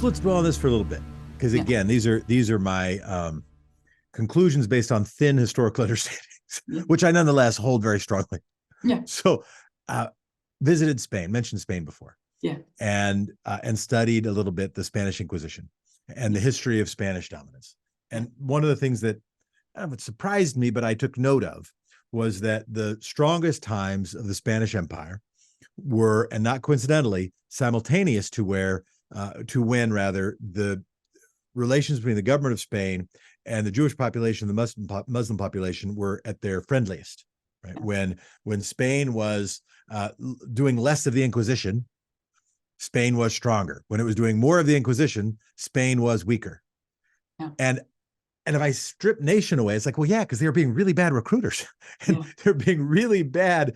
let's dwell on this for a little bit, because again, these are my conclusions based on thin historical understandings, which I nonetheless hold very strongly. Yeah. So, visited Spain, mentioned Spain before. Yeah. And studied a little bit the Spanish Inquisition and the history of Spanish dominance. And one of the things that I don't know if it surprised me, but I took note of, was that the strongest times of the Spanish Empire were, and not coincidentally, simultaneous to when the relations between the government of Spain and the Jewish population, the Muslim population, were at their friendliest. Right? When Spain was doing less of the Inquisition, Spain was stronger. When it was doing more of the Inquisition, Spain was weaker. Yeah. And if I strip nation away, it's like, well, yeah, because they were being really bad recruiters. And they're being really bad.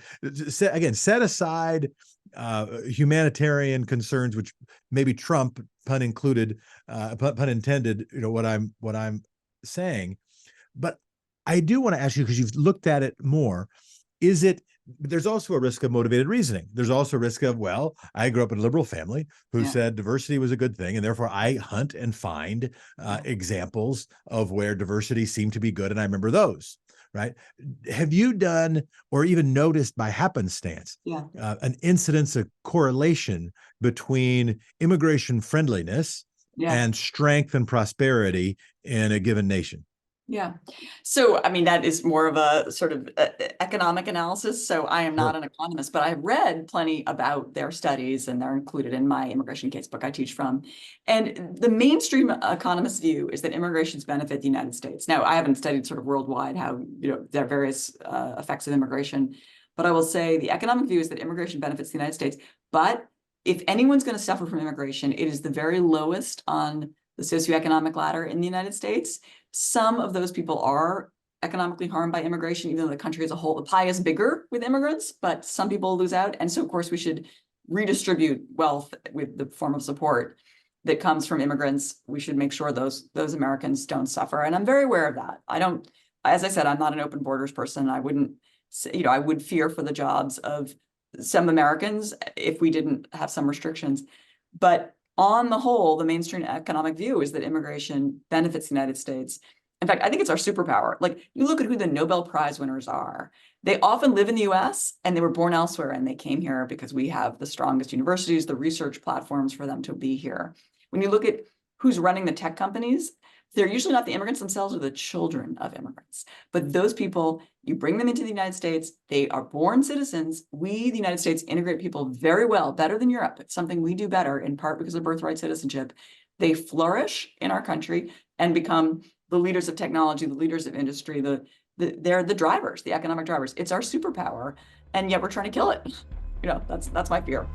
Set aside humanitarian concerns, which maybe Trump, pun intended, what I'm saying. But I do want to ask you, because you've looked at it more, there's also a risk of motivated reasoning. There's also a risk of, well, I grew up in a liberal family who said diversity was a good thing, and therefore I hunt and find examples of where diversity seemed to be good, and I remember those, right? Have you done, or even noticed by happenstance, an incidence, a correlation between immigration friendliness and strength and prosperity in a given nation? Yeah. So, I mean, that is more of a sort of economic analysis. So I am not an economist, but I've read plenty about their studies, and they're included in my immigration case book I teach from. And the mainstream economist view is that immigrations benefit the United States. Now, I haven't studied sort of worldwide how, there are various effects of immigration, but I will say the economic view is that immigration benefits the United States. But if anyone's going to suffer from immigration, it is the very lowest on the socioeconomic ladder in the United States. Some of those people are economically harmed by immigration, even though the country as a whole, the pie is bigger with immigrants, but some people lose out. And so, of course, we should redistribute wealth with the form of support that comes from immigrants. We should make sure those Americans don't suffer. And I'm very aware of that. As I said, I'm not an open borders person. I wouldn't, I would fear for the jobs of some Americans if we didn't have some restrictions. But on the whole, the mainstream economic view is that immigration benefits the United States. In fact, I think it's our superpower. Like, you look at who the Nobel Prize winners are. They often live in the US and they were born elsewhere, and they came here because we have the strongest universities, the research platforms for them to be here. When you look at who's running the tech companies, they're usually not the immigrants themselves or the children of immigrants. But those people, you bring them into the United States, they are born citizens. We, the United States, integrate people very well, better than Europe. It's something we do better, in part because of birthright citizenship. They flourish in our country and become the leaders of technology, the leaders of industry, they're the drivers, the economic drivers. It's our superpower, and yet we're trying to kill it. That's my fear.